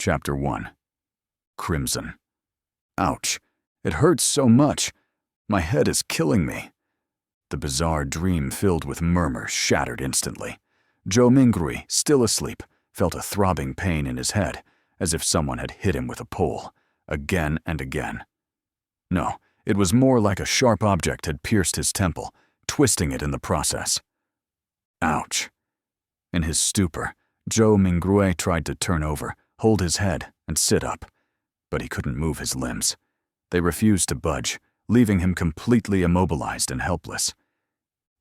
Chapter 1. Crimson. Ouch. It hurts so much. My head is killing me. The bizarre dream filled with murmurs shattered instantly. Zhou Mingrui, still asleep, felt a throbbing pain in his head, as if someone had hit him with a pole, again and again. No, it was more like a sharp object had pierced his temple, twisting it in the process. Ouch. In his stupor, Zhou Mingrui tried to turn over, hold his head, and sit up, but he couldn't move his limbs. They refused to budge, leaving him completely immobilized and helpless.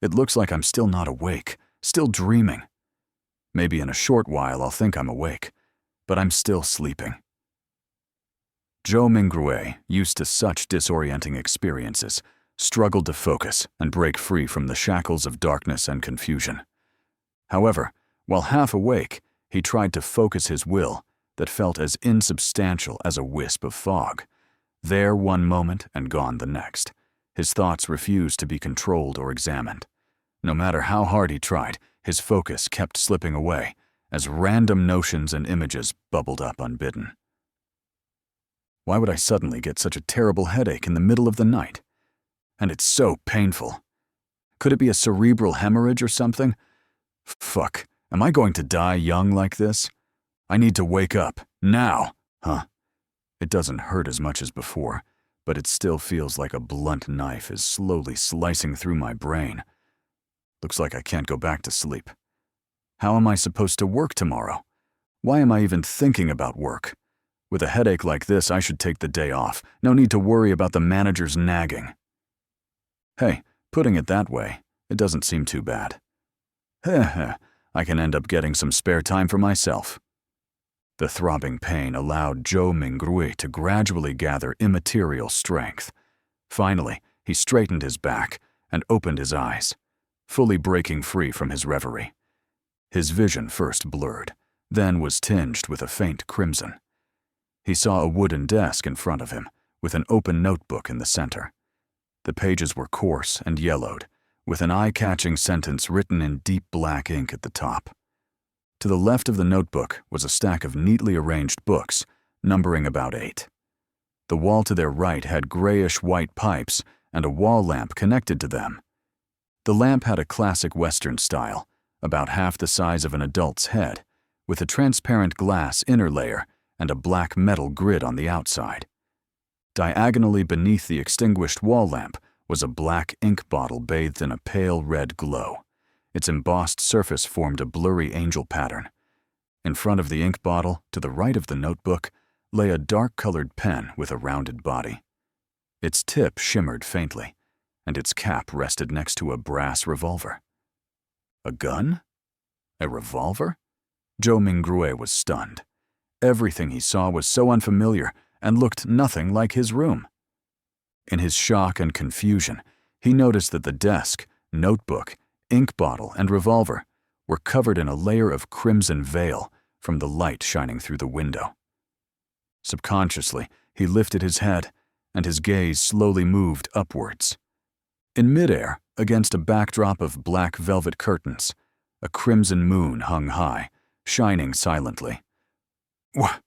It looks like I'm still not awake, still dreaming. Maybe in a short while I'll think I'm awake, but I'm still sleeping. Zhou Mingrui, used to such disorienting experiences, struggled to focus and break free from the shackles of darkness and confusion. However, while half awake, he tried to focus his will that felt as insubstantial as a wisp of fog. There one moment and gone the next. His thoughts refused to be controlled or examined. No matter how hard he tried, his focus kept slipping away as random notions and images bubbled up unbidden. Why would I suddenly get such a terrible headache in the middle of the night? And it's so painful. Could it be a cerebral hemorrhage or something? Fuck, am I going to die young like this? I need to wake up, now, huh? It doesn't hurt as much as before, but it still feels like a blunt knife is slowly slicing through my brain. Looks like I can't go back to sleep. How am I supposed to work tomorrow? Why am I even thinking about work? With a headache like this, I should take the day off. No need to worry about the manager's nagging. Hey, putting it that way, it doesn't seem too bad. Heh, I can end up getting some spare time for myself. The throbbing pain allowed Zhou Mingrui to gradually gather immaterial strength. Finally, he straightened his back and opened his eyes, fully breaking free from his reverie. His vision first blurred, then was tinged with a faint crimson. He saw a wooden desk in front of him, with an open notebook in the center. The pages were coarse and yellowed, with an eye-catching sentence written in deep black ink at the top. To the left of the notebook was a stack of neatly arranged books, numbering about 8. The wall to their right had grayish-white pipes and a wall lamp connected to them. The lamp had a classic Western style, about half the size of an adult's head, with a transparent glass inner layer and a black metal grid on the outside. Diagonally beneath the extinguished wall lamp was a black ink bottle bathed in a pale red glow. Its embossed surface formed a blurry angel pattern. In front of the ink bottle, to the right of the notebook, lay a dark-colored pen with a rounded body. Its tip shimmered faintly, and its cap rested next to a brass revolver. A gun? A revolver? Zhou Mingrui was stunned. Everything he saw was so unfamiliar and looked nothing like his room. In his shock and confusion, he noticed that the desk, notebook, ink bottle, and revolver were covered in a layer of crimson veil from the light shining through the window. Subconsciously, he lifted his head, and his gaze slowly moved upwards. In midair, against a backdrop of black velvet curtains, a crimson moon hung high, shining silently. What?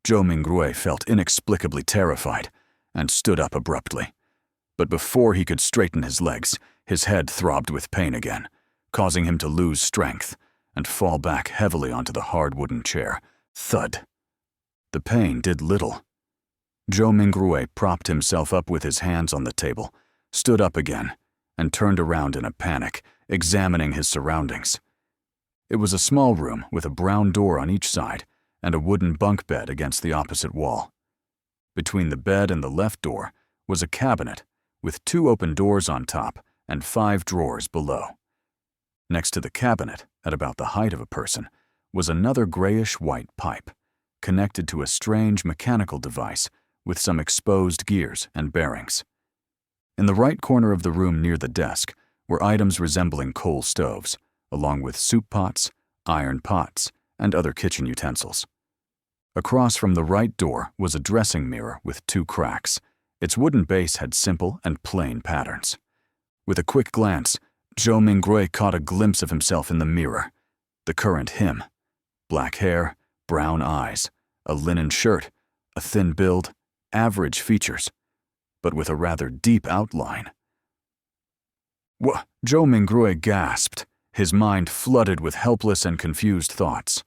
Zhou Mingrui felt inexplicably terrified and stood up abruptly. But before he could straighten his legs, his head throbbed with pain again, causing him to lose strength and fall back heavily onto the hard wooden chair. Thud. The pain did little. Zhou Mingrui propped himself up with his hands on the table, stood up again, and turned around in a panic, examining his surroundings. It was a small room with a brown door on each side and a wooden bunk bed against the opposite wall. Between the bed and the left door was a cabinet with 2 open doors on top and 5 drawers below. Next to the cabinet, at about the height of a person, was another grayish-white pipe, connected to a strange mechanical device with some exposed gears and bearings. In the right corner of the room near the desk were items resembling coal stoves, along with soup pots, iron pots, and other kitchen utensils. Across from the right door was a dressing mirror with 2 cracks. Its wooden base had simple and plain patterns. With a quick glance, Zhou Mingrui caught a glimpse of himself in the mirror, the current him. Black hair, brown eyes, a linen shirt, a thin build, average features, but with a rather deep outline. Zhou Mingrui gasped, his mind flooded with helpless and confused thoughts.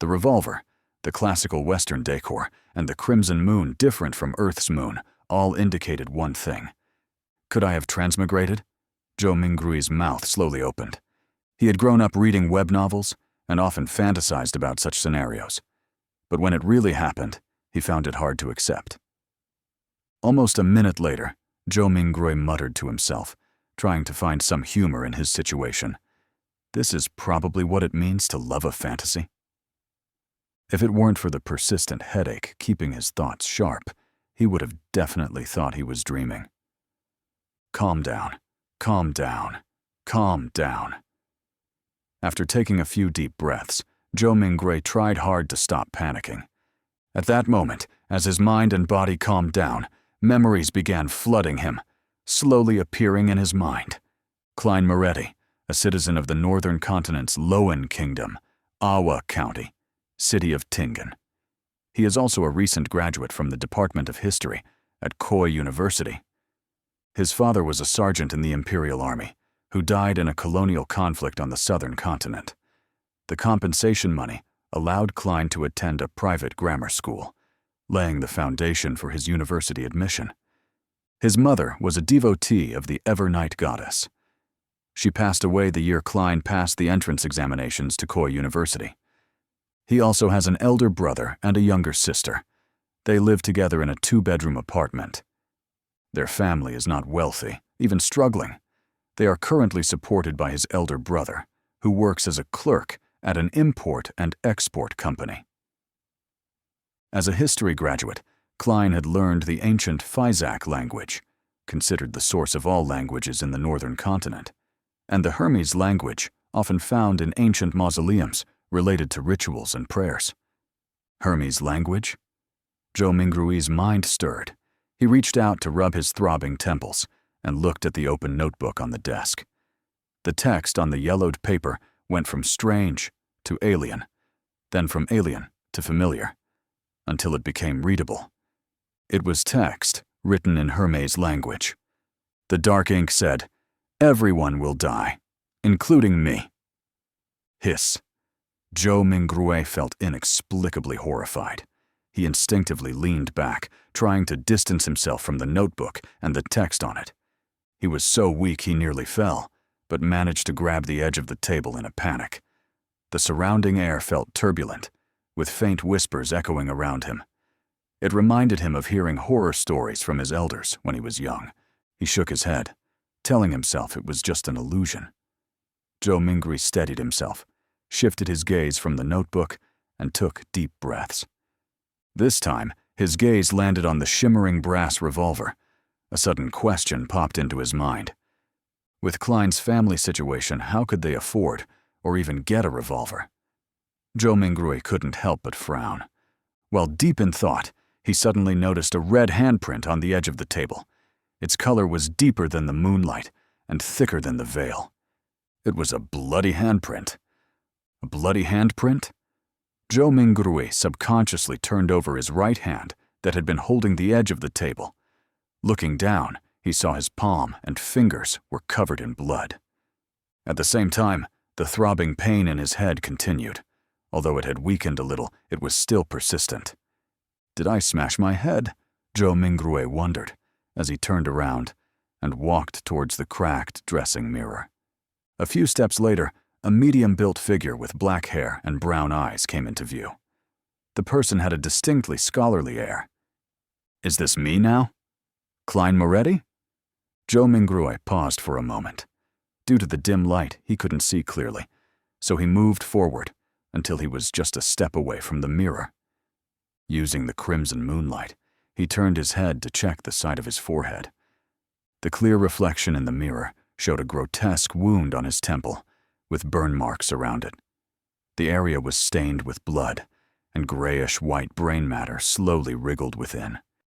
The revolver, the classical Western decor, and the crimson moon different from Earth's moon all indicated one thing. Could I have transmigrated? Zhou Mingrui's mouth slowly opened. He had grown up reading web novels and often fantasized about such scenarios. But when it really happened, he found it hard to accept. Almost a minute later, Zhou Mingrui muttered to himself, trying to find some humor in his situation. This is probably what it means to love a fantasy. If it weren't for the persistent headache keeping his thoughts sharp, he would have definitely thought he was dreaming. Calm down, calm down, calm down. After taking a few deep breaths, Zhou Mingrui tried hard to stop panicking. At that moment, as his mind and body calmed down, memories began flooding him, slowly appearing in his mind. Klein Moretti, a citizen of the northern continent's Lowen Kingdom, Awa County, city of Tingen. He is also a recent graduate from the Department of History at Koi University. His father was a sergeant in the Imperial Army, who died in a colonial conflict on the southern continent. The compensation money allowed Klein to attend a private grammar school, laying the foundation for his university admission. His mother was a devotee of the Ever-Night Goddess. She passed away the year Klein passed the entrance examinations to Koi University. He also has an elder brother and a younger sister. They live together in a 2-bedroom apartment. Their family is not wealthy, even struggling. They are currently supported by his elder brother, who works as a clerk at an import and export company. As a history graduate, Klein had learned the ancient Phizak language, considered the source of all languages in the northern continent, and the Hermes language, often found in ancient mausoleums related to rituals and prayers. Hermes language? Zhou Mingrui's mind stirred. He reached out to rub his throbbing temples and looked at the open notebook on the desk. The text on the yellowed paper went from strange to alien, then from alien to familiar, until it became readable. It was text written in Hermes language. The dark ink said, "Everyone will die, including me." Hiss. Zhou Mingrui felt inexplicably horrified. He instinctively leaned back, trying to distance himself from the notebook and the text on it. He was so weak he nearly fell, but managed to grab the edge of the table in a panic. The surrounding air felt turbulent, with faint whispers echoing around him. It reminded him of hearing horror stories from his elders when he was young. He shook his head, telling himself it was just an illusion. Zhou Mingrui steadied himself, shifted his gaze from the notebook, and took deep breaths. This time, his gaze landed on the shimmering brass revolver. A sudden question popped into his mind. With Klein's family situation, how could they afford or even get a revolver? Zhou Mingrui couldn't help but frown. While deep in thought, he suddenly noticed a red handprint on the edge of the table. Its color was deeper than the moonlight and thicker than the veil. It was a bloody handprint. A bloody handprint? Zhou Mingrui subconsciously turned over his right hand that had been holding the edge of the table. Looking down, he saw his palm and fingers were covered in blood. At the same time, the throbbing pain in his head continued. Although it had weakened a little, it was still persistent. Did I smash my head? Zhou Mingrui wondered, as he turned around and walked towards the cracked dressing mirror. A few steps later, a medium-built figure with black hair and brown eyes came into view. The person had a distinctly scholarly air. Is this me now? Klein Moretti? Zhou Mingrui paused for a moment. Due to the dim light, he couldn't see clearly, so he moved forward until he was just a step away from the mirror. Using the crimson moonlight, he turned his head to check the side of his forehead. The clear reflection in the mirror showed a grotesque wound on his temple, with burn marks around it. The area was stained with blood, and grayish-white brain matter slowly wriggled within.